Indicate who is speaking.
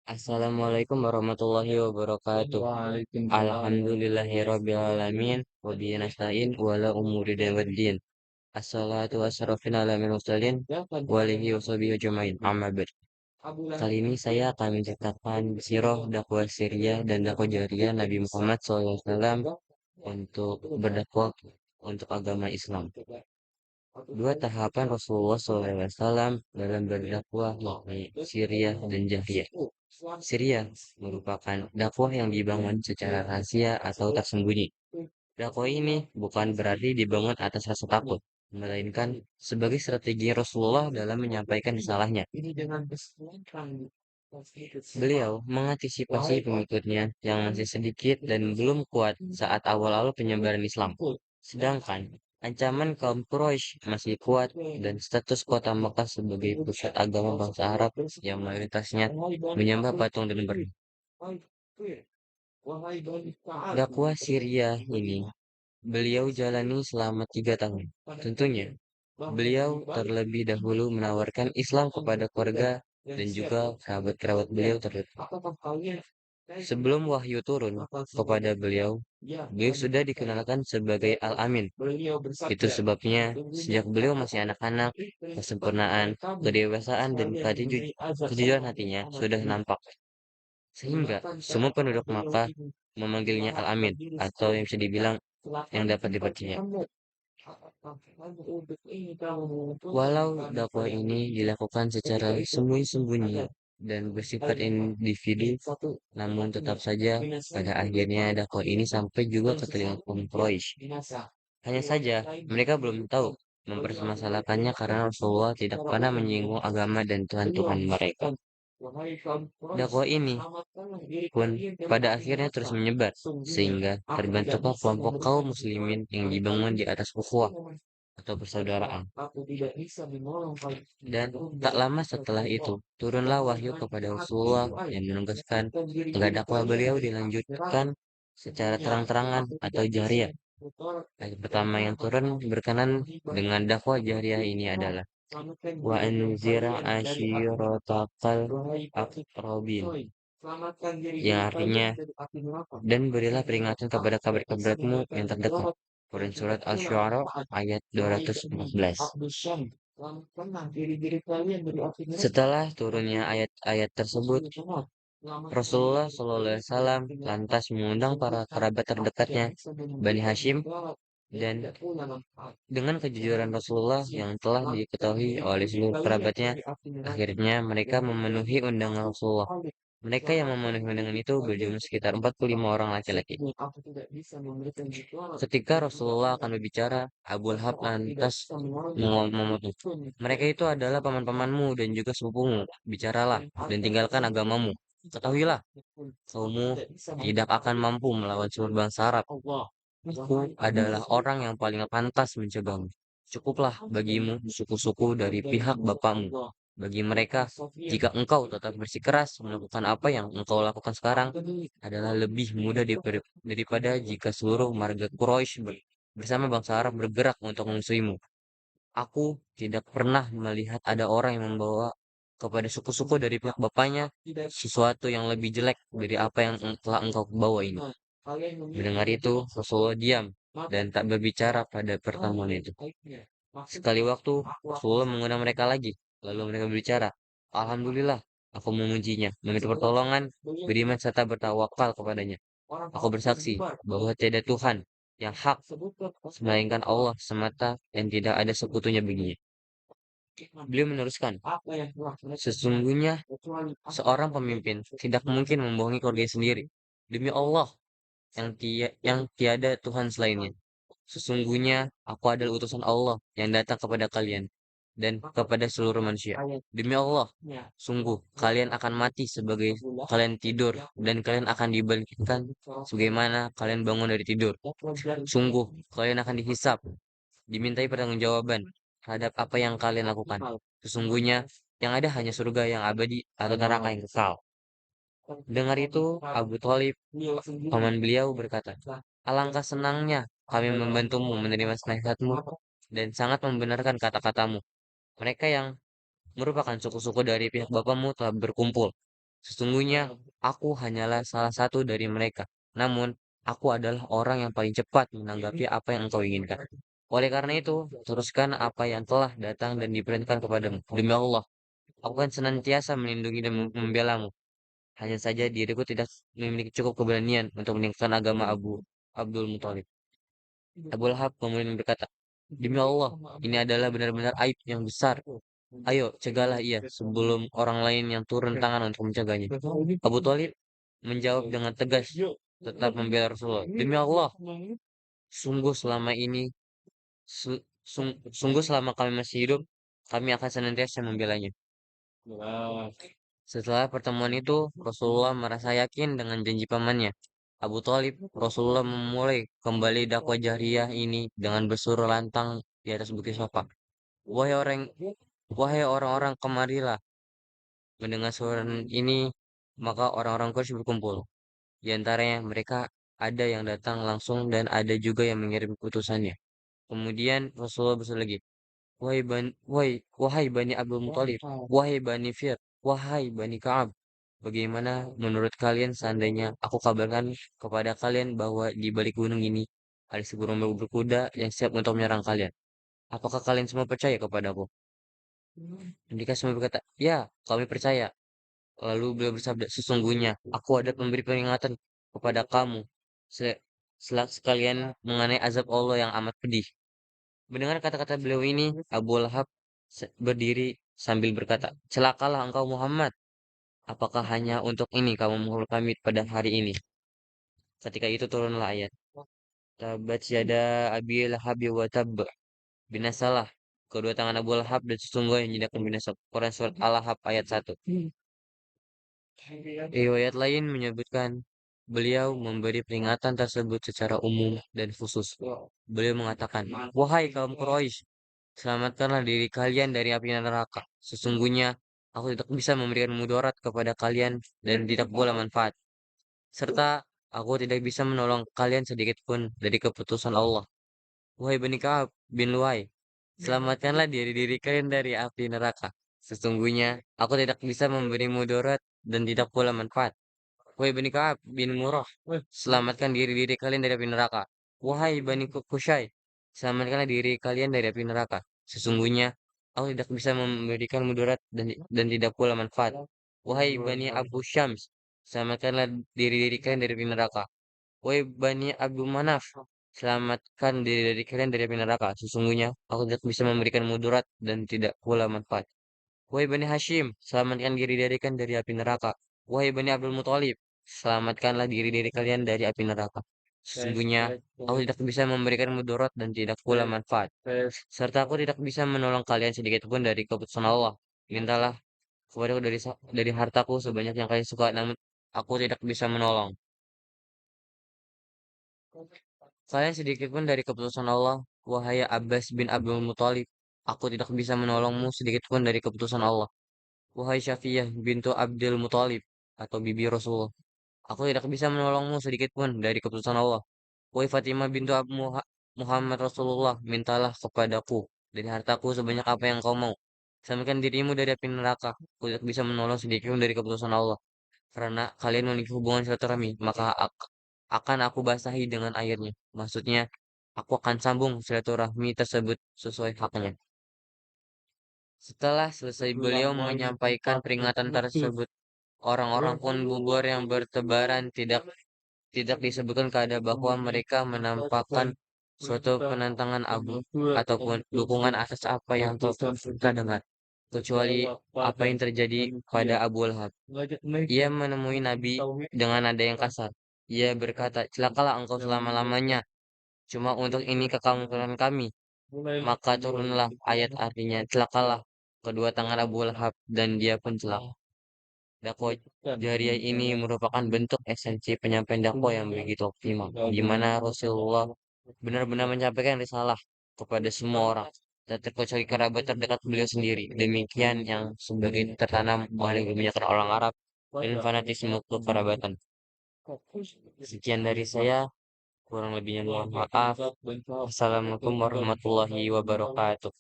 Speaker 1: Assalamualaikum warahmatullahi wabarakatuh. Alhamdulillahirrabbilalamin. Wabihi nasta'in wala umuri waddin. Assalatu wassalamu ala mursalin wa alihi washabihi ajmain. Amma ba'd. Kali ini saya akan menceritakan sirah dakwah Syria dan dakwah Jariyah Nabi Muhammad SAW untuk berdakwah untuk agama Islam. Dua tahapan Rasulullah SAW dalam berdakwah yakni Syria dan Jahriyah. Syria merupakan dakwah yang dibangun secara rahasia atau tersembunyi. Dakwah ini bukan berarti dibangun atas rasa takut, melainkan sebagai strategi Rasulullah dalam menyampaikan risalahnya. Beliau mengantisipasi pengikutnya yang masih sedikit dan belum kuat saat awal-awal penyebaran Islam. Sedangkan ancaman kaum Quraisy masih kuat dan status kota Mekah sebagai pusat agama bangsa Arab yang mayoritasnya menyembah patung dan berhala. Dakwah Syria ini beliau jalani selama 3 tahun. Tentunya, beliau terlebih dahulu menawarkan Islam kepada keluarga dan juga kerabat-kerabat beliau terdekat. Sebelum wahyu turun kepada beliau, beliau sudah dikenalkan sebagai Al-Amin. Itu sebabnya sejak beliau masih anak-anak, kesempurnaan, kedewasaan, dan kejujuran hatinya sudah nampak. Sehingga semua penduduk Makkah memanggilnya Al-Amin atau yang bisa dibilang yang dapat dipercaya. Walau dakwah ini dilakukan secara sembunyi-sembunyi dan bersifat individu, namun tetap saja pada akhirnya dakwah ini sampai juga ke telinga kaum Quraisy. Hanya saja mereka belum tahu mempermasalahkannya karena Rasulullah tidak pernah menyinggung agama dan Tuhan-Tuhan mereka. Dakwah ini pun pada akhirnya terus menyebar, sehingga terbentuklah kelompok kaum muslimin yang dibangun di atas ukhuwah atau persaudaraan. Dan tak lama setelah itu, turunlah wahyu kepada Rasulullah yang menugaskan agar dakwah beliau dilanjutkan secara terang-terangan atau jahriyah. Ayat pertama yang turun berkenan dengan dakwah jahriyah ini adalah wa anzir ashiratakal aqrabin, yang artinya dan berilah peringatan kepada kabar-kabarmu yang terdekat. Quran surat Al-Syu'ara ayat 214. Setelah turunnya ayat-ayat tersebut, Rasulullah SAW lantas mengundang para kerabat terdekatnya, Bani Hashim, dan dengan kejujuran Rasulullah yang telah diketahui oleh seluruh kerabatnya, akhirnya mereka memenuhi undangan Rasulullah. Mereka yang memenuhi undangan itu berjumlah sekitar 45 orang laki-laki. Ketika Rasulullah akan berbicara, Abu Lahab lantas memotong. Mereka itu adalah paman-pamanmu dan juga sepupumu. Bicaralah dan tinggalkan agamamu. Ketahuilah, kaummu tidak akan mampu melawan seluruh bangsa Arab. Aku adalah orang yang paling pantas mencobamu. Cukuplah bagimu suku-suku dari pihak bapakmu. Bagi mereka, jika engkau tetap bersikeras melakukan apa yang engkau lakukan sekarang, adalah lebih mudah daripada jika seluruh marga Quraisy bersama bangsa Arab bergerak untuk memusuhimu. Aku tidak pernah melihat ada orang yang membawa kepada suku-suku dari pihak bapaknya sesuatu yang lebih jelek dari apa yang telah engkau bawa ini. Mendengar itu, Rasulullah diam dan tak berbicara pada pertemuan itu. Sekali waktu, Rasulullah mengundang mereka lagi. Lalu mereka berbicara, Alhamdulillah, aku memujinya, meminta pertolongan, beriman serta bertawakal kepadanya. Aku bersaksi bahwa tiada Tuhan yang hak melainkan Allah semata dan tidak ada sekutunya baginya. Beliau meneruskan, sesungguhnya seorang pemimpin tidak mungkin membohongi keluarga sendiri. Demi Allah, yang tiada Tuhan selainnya. Sesungguhnya aku adalah utusan Allah yang datang kepada kalian dan kepada seluruh manusia. Demi Allah, sungguh kalian akan mati sebagai kalian tidur dan kalian akan dibangkitkan sebagaimana kalian bangun dari tidur. Sungguh kalian akan dihisap, dimintai pertanggungjawaban terhadap apa yang kalian lakukan. Sesungguhnya yang ada hanya surga yang abadi atau neraka yang kekal. Dengar itu, Abu Thalib, paman beliau berkata, alangkah senangnya kami membantumu menerima nasihatmu dan sangat membenarkan kata-katamu. Mereka yang merupakan suku-suku dari pihak bapamu telah berkumpul. Sesungguhnya aku hanyalah salah satu dari mereka. Namun, aku adalah orang yang paling cepat menanggapi apa yang engkau inginkan. Oleh karena itu, teruskan apa yang telah datang dan diperintahkan kepadamu. Demi Allah, aku akan senantiasa melindungi dan membelamu. Hanya saja diriku tidak memiliki cukup keberanian untuk meninggalkan agama Abdul Muthalib. Abu Lahab kemudian berkata, Demi Allah, ini adalah benar-benar aib yang besar. Ayo, cegahlah ia sebelum orang lain yang turun tangan untuk mencegahnya. Abu Thalib menjawab dengan tegas, tetap membela Rasulullah. Demi Allah, sungguh selama ini, sungguh selama kami masih hidup, kami akan senantiasa membelanya. Setelah pertemuan itu, Rasulullah merasa yakin dengan janji pamannya. Abu Thalib, Rasulullah memulai kembali dakwah jariyah ini dengan bersuara lantang di atas bukit Safa. Wahai orang, wahai orang-orang, kemarilah. Mendengar suara ini, maka orang-orang Quraisy berkumpul. Di antaranya mereka ada yang datang langsung dan ada juga yang mengirim utusannya. Kemudian Rasulullah berseru lagi, wahai Bani Abdul Muthalib, wahai Bani Fir, wahai Bani Ka'ab, bagaimana menurut kalian seandainya aku kabarkan kepada kalian bahwa di balik gunung ini ada seburung berkuda yang siap untuk menyerang kalian? Apakah kalian semua percaya kepadaku? Mereka semua berkata, ya, kami percaya. Lalu beliau bersabda, sesungguhnya aku ada pemberi peringatan kepada kamu se- sekalian mengenai azab Allah yang amat pedih. Mendengar kata-kata beliau ini, Abu Lahab berdiri sambil berkata, celakalah engkau Muhammad. Apakah hanya untuk ini kamu menghulur kami pada hari ini? Ketika itu turunlah ayat. Tabat yada Abi Lahab wa tab. Binasalah kedua tangan Abu Lahab dan sesungguhnya yang menyediakan binasa. Quran surat Al-Lahab ayat 1. Riwayat lain menyebutkan beliau memberi peringatan tersebut secara umum dan khusus. Beliau mengatakan, wahai kaum Quraisy, selamatkanlah diri kalian dari api neraka. Sesungguhnya aku tidak bisa memberikan mudarat kepada kalian dan tidak pula manfaat. Serta aku tidak bisa menolong kalian sedikit pun dari keputusan Allah. Wahai Bani Ka'ab bin Luai, selamatkanlah diri-diri kalian dari api neraka. Sesungguhnya aku tidak bisa memberi mudarat dan tidak pula manfaat. Wahai Bani Ka'ab bin Murrah, selamatkan diri-diri kalian dari api neraka. Wahai Bani Kushai, selamatkanlah diri kalian dari api neraka. Sesungguhnya aku tidak bisa memberikan mudarat dan tidak pula manfaat. Wahai Bani Abu Syams, selamatkanlah diri-diri kalian dari api neraka. Wahai Bani Abdul Manaf, selamatkan diri dari kalian dari api neraka. Sesungguhnya aku tidak bisa memberikan mudarat dan tidak pula manfaat. Wahai Bani Hashim, selamatkan diri dari kalian dari api neraka. Wahai Bani Abdul Muthalib, selamatkanlah diri dari kalian dari api neraka. Sesungguhnya aku tidak bisa memberikan mudarat dan tidak pula manfaat. Serta aku tidak bisa menolong kalian sedikit pun dari keputusan Allah. Mintalah kepadaku dari hartaku sebanyak yang kalian suka, namun aku tidak bisa menolong kalian sedikit pun dari keputusan Allah. Wahai Abbas bin Abdul Muthalib, aku tidak bisa menolongmu sedikit pun dari keputusan Allah. Wahai Syafiyah bintu Abdul Muthalib atau bibi Rasulullah, aku tidak bisa menolongmu sedikit pun dari keputusan Allah. Wahai Fatimah bintu Muhammad Rasulullah, mintalah kepadaku dari hartaku sebanyak apa yang kau mau. Selamatkan dirimu dari api neraka. Aku tidak bisa menolong sedikit pun dari keputusan Allah. Karena kalian memiliki hubungan silaturahmi, maka akan aku basahi dengan airnya. Maksudnya, aku akan sambung silaturahmi tersebut sesuai haknya. Setelah selesai beliau menyampaikan peringatan tersebut, orang-orang pun bubar yang bertebaran tidak disebutkan keadaan bahwa mereka menampakkan suatu penentangan abu ataupun dukungan atas apa yang telah kita dengar. Kecuali apa yang terjadi pada Abu Lahab. Ia menemui Nabi dengan nada yang kasar. Ia berkata, celakalah engkau selama-lamanya. Cuma untuk ini kekamuflan kami. Maka turunlah ayat artinya, celakalah kedua tangan Abu Lahab dan dia pun celaka. Dakwah jariah ini merupakan bentuk esensi penyampaian dakwah yang begitu optimal, di mana Rasulullah benar-benar menyampaikan risalah kepada semua orang, dan terkecuali kerabat terdekat beliau sendiri. Demikian yang sebagai tertanam oleh kebanyakan orang Arab dan fanatisme kekerabatan. Sekian dari saya, kurang lebihnya mohon maaf. Assalamualaikum warahmatullahi wabarakatuh.